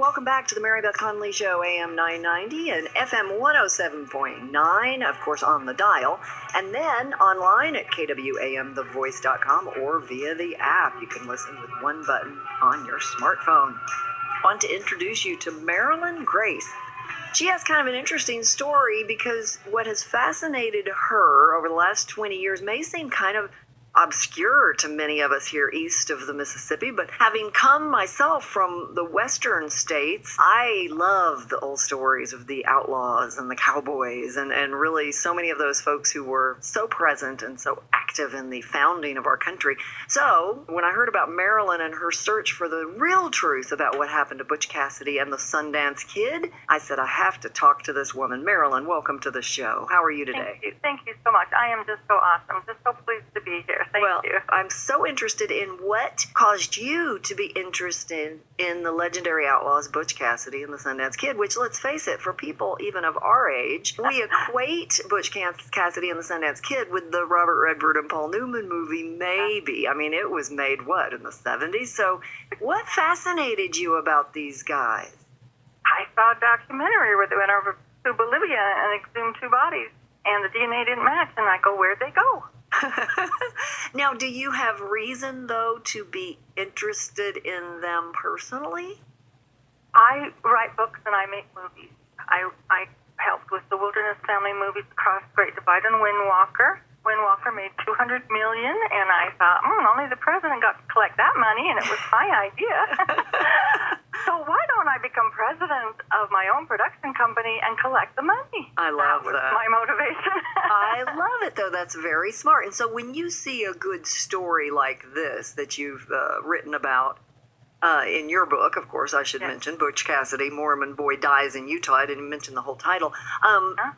welcome back to the Mary Beth Conley Show, AM 990 and FM 107.9, of course, on the dial, and then online at kwamthevoice.com or via the app. You can listen with one button on your smartphone. I want to introduce you to Marilyn Grace. She has kind of an interesting story because what has fascinated her over the last 20 years may seem kind of obscure to many of us here east of the Mississippi, but having come myself from the western states, I love the old stories of the outlaws and the cowboys and really so many of those folks who were so present and so active in the founding of our country. So when I heard about Marilyn and her search for the real truth about what happened to Butch Cassidy and the Sundance Kid, I said, I have to talk to this woman. Marilyn, welcome to the show. How are you today? Thank you so much. I am just so awesome. Just so pleased to be here. Thank you. I'm so interested in what caused you to be interested in the legendary outlaws Butch Cassidy and the Sundance Kid, which, let's face it, for people even of our age, we equate Butch Cassidy and the Sundance Kid with the Robert Redford and Paul Newman movie, maybe. I mean, it was made, in the 70s? So what fascinated you about these guys? I saw a documentary where they went over to Bolivia and exhumed two bodies, and the DNA didn't match, and I go, where'd they go? Now, do you have reason, though, to be interested in them personally? I write books and I make movies. I helped with the Wilderness Family movies across Great Divide and Windwalker. Windwalker made $200 million, and I thought, only the president got to collect that money, and it was my idea. So why don't I become president of my own production company and collect the money? I love that. That was my motivation. I love it, though. That's very smart. And so when you see a good story like this that you've written about in your book, of course, I should mention, Butch Cassidy, Mormon Boy Dies in Utah. I didn't mention the whole title.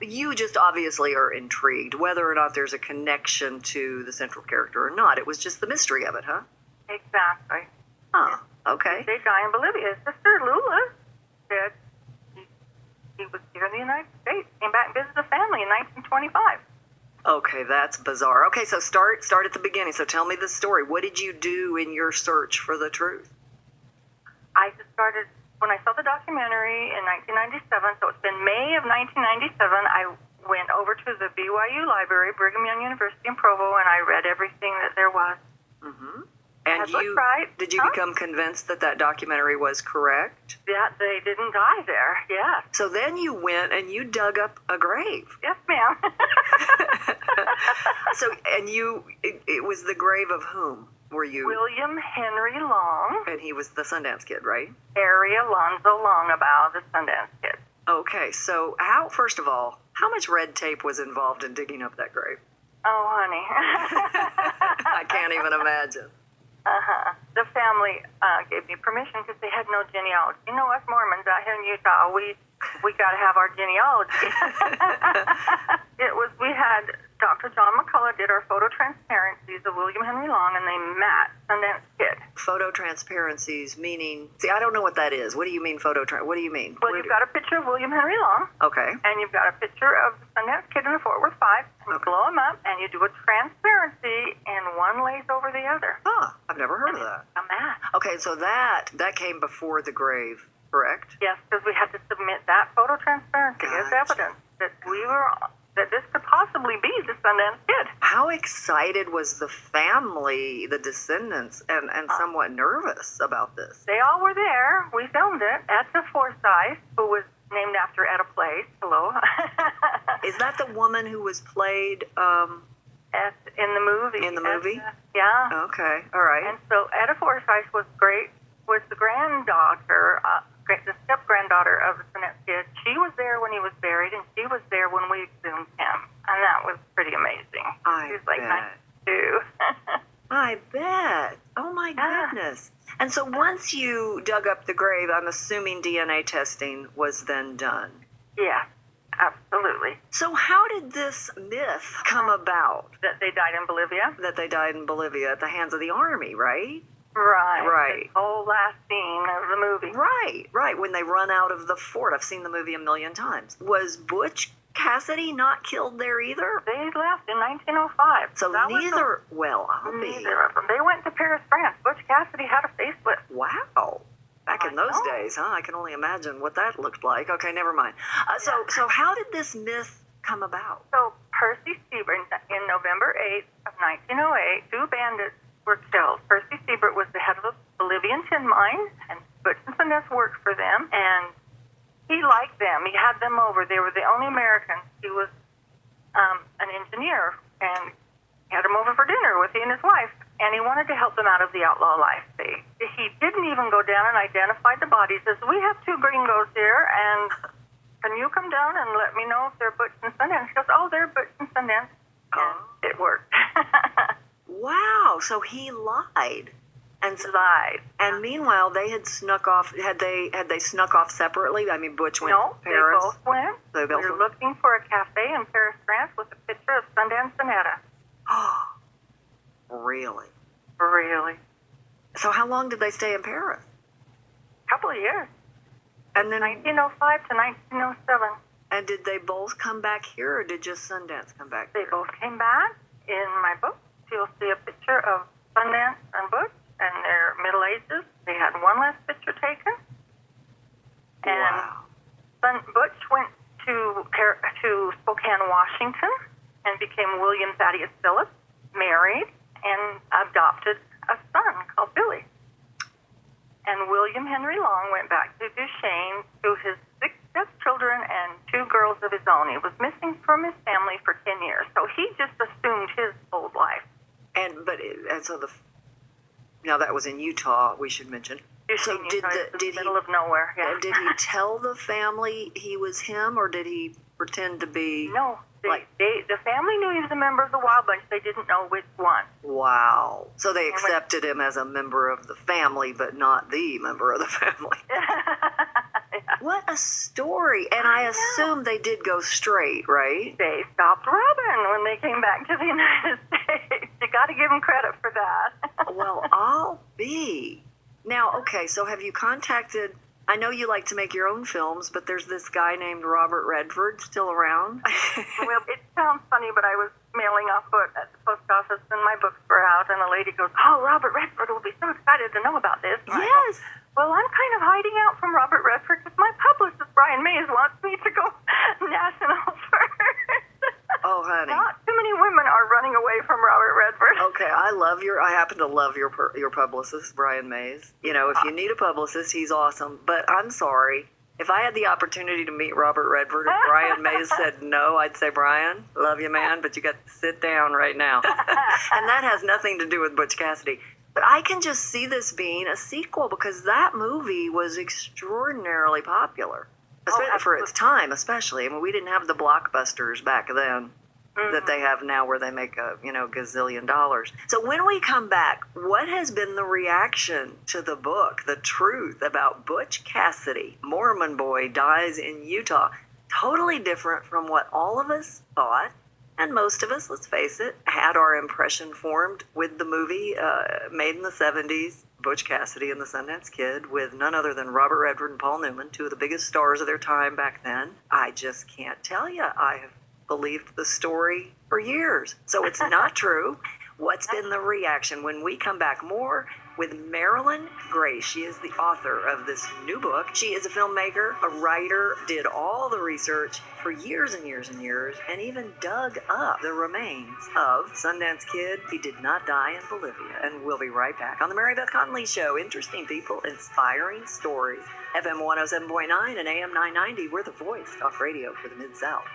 You just obviously are intrigued, whether or not there's a connection to the central character or not. It was just the mystery of it, huh? Exactly. Oh, okay. Big guy in Bolivia. His sister Lula said he was here in the United States, came back and visited the family in 1925. Okay, that's bizarre. Okay, so start at the beginning. So tell me the story. What did you do in your search for the truth? I just started, when I saw the documentary in 1997, so it's been May of 1997, I went over to the BYU library, Brigham Young University in Provo, and I read everything that there was. Mm-hmm. And did you become convinced that documentary was correct? Yeah, they didn't die there, yeah. So then you went and you dug up a grave. Yes, ma'am. So, and it was the grave of whom? Were you? William Henry Long. And he was the Sundance Kid, right? Harry Alonzo Longabaugh, the Sundance Kid. Okay, so first of all, how much red tape was involved in digging up that grave? Oh, honey. I can't even imagine. The family gave me permission because they had no genealogy. You know, us Mormons out here in Utah, we got to have our genealogy. We had Dr. John McCullough did our photo transparencies of William Henry Long, and they matched Sundance Kid. Photo transparencies meaning, I don't know what that is. What do you mean what do you mean? Well, you've got a picture of William Henry Long. Okay. And you've got a picture of the Sundance Kid in the Fort Worth 5. And you blow them up, and you do a transparency, and one lays over the other. Huh, I've never heard of that. A match. Okay, so that came before the grave, correct? Yes, because we had to submit that photo transparency as evidence that this could possibly be the Sundance Kid. How excited was the family, the descendants, and somewhat nervous about this? They all were there. We filmed it. Etta Forsyth, who was named after Etta Place. Hello. Is that the woman who was played in the movie? In the movie? Yeah. Okay, all right. And so Etta Forsyth was the granddaughter, the step-granddaughter of the Sundance Kid. She was there when he was buried, and she was there when we exhumed him. And that was pretty amazing. He was like 92. I bet. Oh, my goodness. And so once you dug up the grave, I'm assuming DNA testing was then done. Yeah, absolutely. So how did this myth come about? That they died in Bolivia? That they died in Bolivia at the hands of the army, right? Right. The whole last scene of the movie. Right. When they run out of the fort. I've seen the movie a million times. Was Butch Cassidy not killed there either? They left in 1905. So neither of them. They went to Paris, France. Butch Cassidy had a facelift. Wow. back in those days, huh? I can only imagine what that looked like. Okay, never mind. So how did this myth come about? So Percy Siebert, in November 8th of 1908, 2 bandits were killed. Percy Siebert was the head of a Bolivian tin mine, and Butch and Sundance worked for them, and he liked them. He had them over. They were the only Americans. He was an engineer, and he had them over for dinner with he and his wife, and he wanted to help them out of the outlaw life. He didn't even go down and identify the bodies. He says, we have 2 gringos here, and can you come down and let me know if they're Butch and Sundance? He goes, oh, they're Butch and Sundance. And it worked. Wow, so he lied. And lied. And meanwhile, they had snuck off. Had they snuck off separately? I mean, Butch went to Paris. No, they both went. They both were looking for a cafe in Paris, France, with a picture of Sundance and Etta. Oh, really? Really? So how long did they stay in Paris? A couple of years. And then 1905 to 1907. And did they both come back here, or did just Sundance come back here? They both came back. In my book, you'll see a picture of Sundance and Butch and their middle ages. They had one last picture taken. And Butch went to Spokane, Washington, and became William Thaddeus Phillips, married, and adopted a son called Billy. And William Henry Long went back to Duchesne to his 6 stepchildren and 2 girls of his own. He was missing from his family for 10 years, so he just assumed his old life. Now that was in Utah, we should mention. So did middle of nowhere? Yeah. Did he tell the family he was him, or did he pretend to be? No. The family knew he was a member of the Wild Bunch. They didn't know which one. Wow. So they accepted him as a member of the family, but not the member of the family. Yeah. What a story. And I assume they did go straight, right? They stopped robbing when they came back to the United States. You got to give them credit for that. Well, I'll be. Now, okay, so have you contacted... I know you like to make your own films, but there's this guy named Robert Redford still around. Well, it sounds funny, but I was mailing off foot at the post office, and my books were out, and a lady goes, oh, Robert Redford will be so excited to know about this. And yes. Well, I'm kind of hiding out from Robert Redford because my publicist, Brian Mays, wants me to go national first. Oh, honey. Not too many women are running away from Robert Redford. Okay, I happen to love your publicist, Brian Mays. You know, if you need a publicist, he's awesome. But I'm sorry. If I had the opportunity to meet Robert Redford and Brian Mays said no, I'd say, Brian, love you, man, but you got to sit down right now. And that has nothing to do with Butch Cassidy. But I can just see this being a sequel because that movie was extraordinarily popular. For its time, especially. I mean, we didn't have the blockbusters back then that they have now where they make a, gazillion dollars. So when we come back, what has been the reaction to the book, The Truth About Butch Cassidy, Mormon Boy Dies in Utah? Totally different from what all of us thought. And most of us, let's face it, had our impression formed with the movie made in the 70s, Butch Cassidy and the Sundance Kid, with none other than Robert Redford and Paul Newman, 2 of the biggest stars of their time back then. I just can't tell you. I have believed the story for years. So it's not true. What's been the reaction? When we come back, more with Marilyn Gray. She is the author of this new book. She is a filmmaker, a writer, did all the research for years and years and years, and even dug up the remains of Sundance Kid. He did not die in Bolivia. And we'll be right back on the MARYBETH CONLEY Show. Interesting people, inspiring stories. FM 107.9 and AM 990. We're the voice, talk radio for the Mid-South.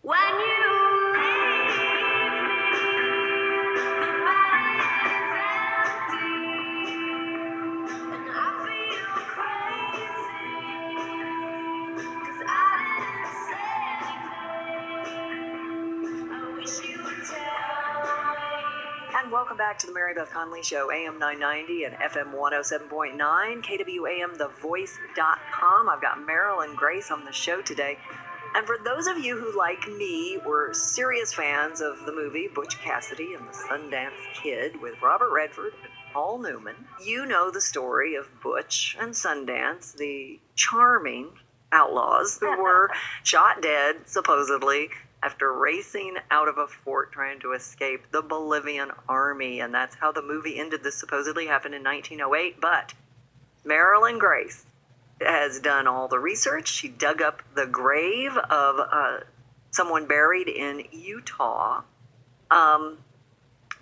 When you leave, the body is empty, and I feel crazy, 'cause I didn't say anything. I wish you would tell me. And welcome back to the MARYBETH CONLEY Show, AM 990 and FM 107.9, KWAMTheVoice.com. I've got Marilyn Grace on the show today. And for those of you who, like me, were serious fans of the movie Butch Cassidy and the Sundance Kid with Robert Redford and Paul Newman, you know the story of Butch and Sundance, the charming outlaws who were shot dead, supposedly, after racing out of a fort trying to escape the Bolivian army. And that's how the movie ended. This supposedly happened in 1908. But Marilyn Grace has done all the research. She dug up the grave of someone buried in Utah, and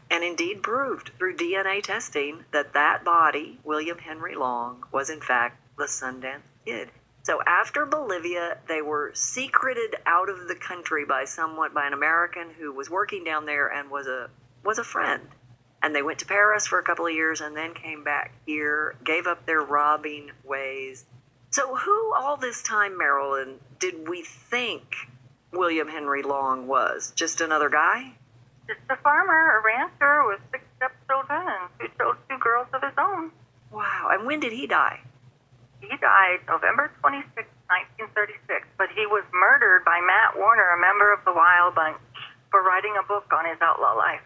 indeed proved through DNA testing that that body, William Henry Long, was in fact the Sundance Kid. So after Bolivia, they were secreted out of the country by an American who was working down there and was a friend. And they went to Paris for a couple of years and then came back here, gave up their robbing ways. So who all this time, Marilyn, did we think William Henry Long was? Just another guy? Just a farmer, a rancher with 6 stepchildren and two girls of his own. Wow. And when did he die? He died November 26, 1936, but he was murdered by Matt Warner, a member of the Wild Bunch, for writing a book on his outlaw life.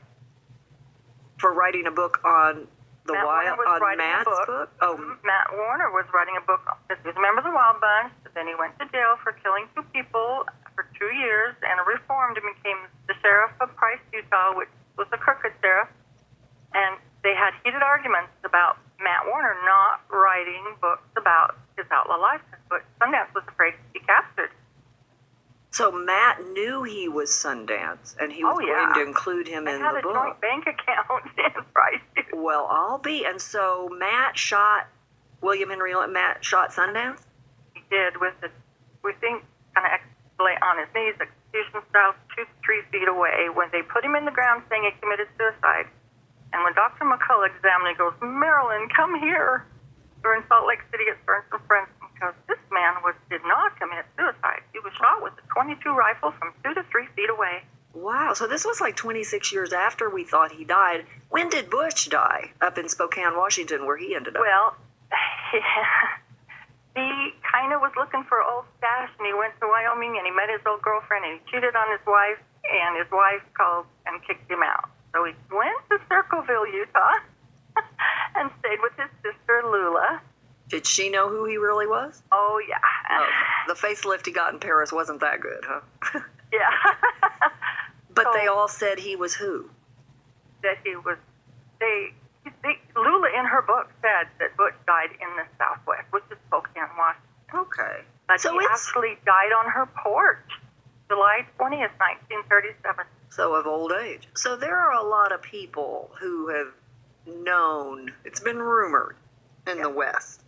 For writing a book on the Matt's book? Oh, Matt Warner was writing a book. He was a member of the Wild Bunch, but then he went to jail for killing 2 people for 2 years and reformed and became the sheriff of Price, Utah, which was a crooked sheriff. And they had heated arguments about Matt Warner not writing books about his outlaw life, but Sundance was afraid to be captured. So Matt knew he was Sundance, and he was going to include him in the book. They had a joint bank account in Price. Well, I'll be. And so Matt shot William Henry. Matt shot Sundance? He did, with the, we think, kind of on his knees, execution style, 2 to 3 feet away. When they put him in the ground saying he committed suicide, and when Dr. McCullough examined, he goes, "Marilyn, come here." We're in Salt Lake City at Burns and Friends because this man did not commit suicide. He was shot with a .22 rifle from 2 to 3 feet away. Wow. So this was like 26 years after we thought he died. When did Butch die? Up in Spokane, Washington, where he ended up. Well, he kind of was looking for old stash, and he went to Wyoming, and he met his old girlfriend, and he cheated on his wife, and his wife called and kicked him out. So he went to Circleville, Utah, and stayed with his sister, Lula. Did she know who he really was? Oh, yeah. Oh, the facelift he got in Paris wasn't that good, huh? Yeah. But so, they all said he was who? That he was, Lula in her book said that Butch died in the Southwest, which is Spokane, Washington. Okay. But so he actually died on her porch, July 20th, 1937. So of old age. So there are a lot of people who have known, it's been rumored in the West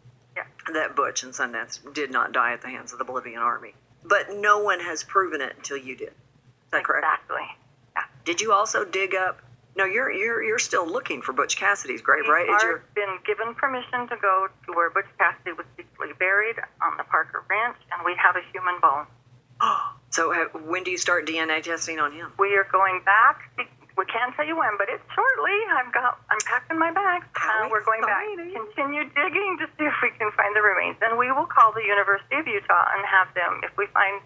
that Butch and Sundance did not die at the hands of the Bolivian army. But no one has proven it until you did. Is that correct? Exactly. Yeah. Did you also dig up, no, you're still looking for Butch Cassidy's grave, right? We've been given permission to go to where Butch Cassidy was secretly buried on the Parker Ranch, and we have a human bone. So when do you start DNA testing on him? We are going back. We can't tell you when, but it's shortly. I'm packing my bags. We're going back. Continue digging to see if we can find the remains. And we will call the University of Utah and have them, if we find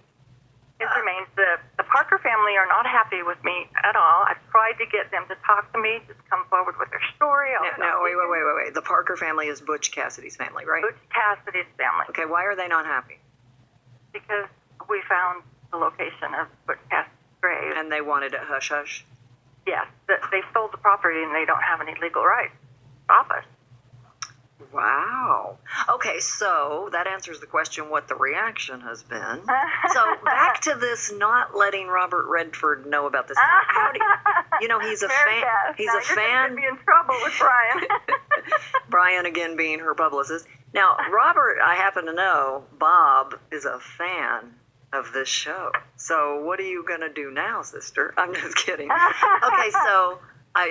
his remains. The Parker family are not happy with me at all. I've tried to get them to talk to me, just come forward with their story. No, wait. The Parker family is Butch Cassidy's family, right? Butch Cassidy's family. Okay, why are they not happy? Because we found the location of Butch Cassidy's grave. And they wanted it hush-hush? Yes. They sold the property and they don't have any legal rights to stop us. Wow. Okay, so that answers the question what the reaction has been. So back to this not letting Robert Redford know about this. How do he's a fan. He's a fan. Be in trouble with Brian. Brian again being her publicist. Now, Robert, I happen to know, Bob is a fan of this show. So what are you going to do now, sister? I'm just kidding. Okay, so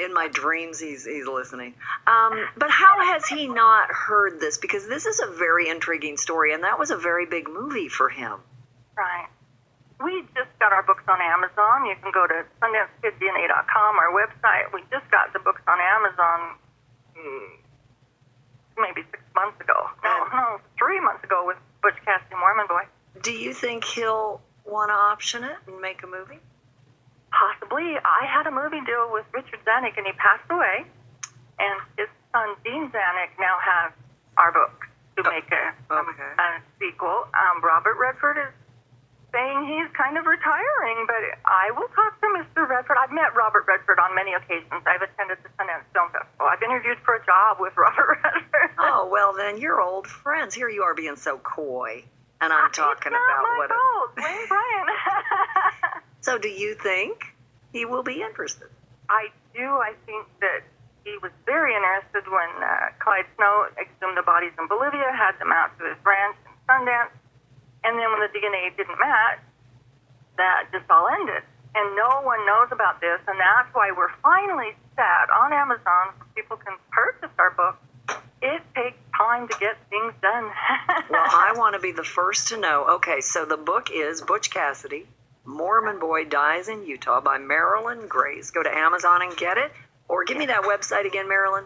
in my dreams, he's listening. But how has he not heard this? Because this is a very intriguing story, and that was a very big movie for him. Right. We just got our books on Amazon. You can go to SundanceKidDNA.com, our website. We just got the books on Amazon maybe 6 months ago. No, 3 months ago with Butch Cassidy, Mormon Boy. Do you think he'll want to option it and make a movie? Possibly. I had a movie deal with Richard Zanuck, and he passed away. And his son, Dean Zanuck, now has our book to make a sequel. Robert Redford is saying he's kind of retiring, but I will talk to Mr. Redford. I've met Robert Redford on many occasions. I've attended the Sundance Film Festival. I've interviewed for a job with Robert Redford. Oh, well, then you're old friends. Here you are being so coy, and I'm talking about what. It's not my fault. Blame Brian. So, do you think he will be interested? I do. I think that he was very interested when Clyde Snow exhumed the bodies in Bolivia, had them out to his ranch in Sundance, and then when the DNA didn't match, that just all ended. And no one knows about this, and that's why we're finally set on Amazon so people can purchase our book. It takes time to get things done. Well, I want to be the first to know. Okay, so the book is Butch Cassidy, Mormon Boy Dies in Utah by Marilyn Grace. Go to Amazon and get it. Or give me that website again, Marilyn.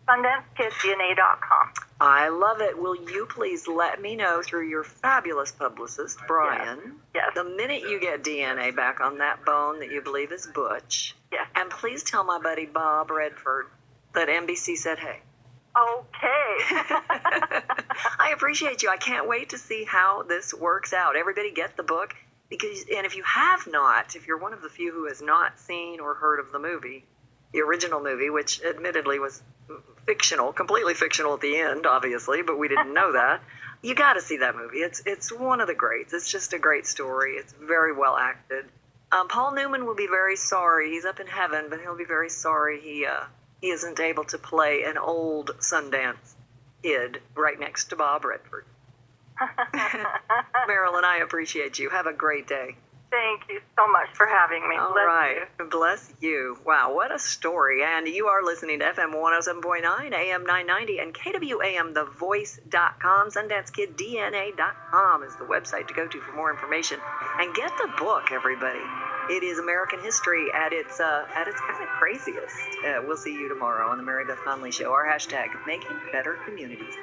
SundanceKidsDNA.com. I love it. Will you please let me know through your fabulous publicist, Brian, Yes. the minute you get DNA back on that bone that you believe is Butch? Yes. And please tell my buddy Bob Redford that NBC said hey. Okay. I appreciate you. I can't wait to see how this works out. Everybody get the book. And if you have not, if you're one of the few who has not seen or heard of the movie, the original movie, which admittedly was fictional, completely fictional at the end, obviously, but we didn't know that. You got to see that movie. It's one of the greats. It's just a great story. It's very well acted. Paul Newman will be very sorry. He's up in heaven, but he'll be very sorry he isn't able to play an old Sundance kid right next to Bob Redford. Marilyn, I appreciate you. Have a great day. Thank you so much for having me. All Bless right. you. Bless you. Wow, what a story. And you are listening to FM 107.9, AM 990, and KWAMTheVoice.com. SundanceKidDNA.com is the website to go to for more information. And get the book, everybody. It is American history at its kind of craziest. We'll see you tomorrow on the Mary Beth Conley Show. Our hashtag, Making Better Communities.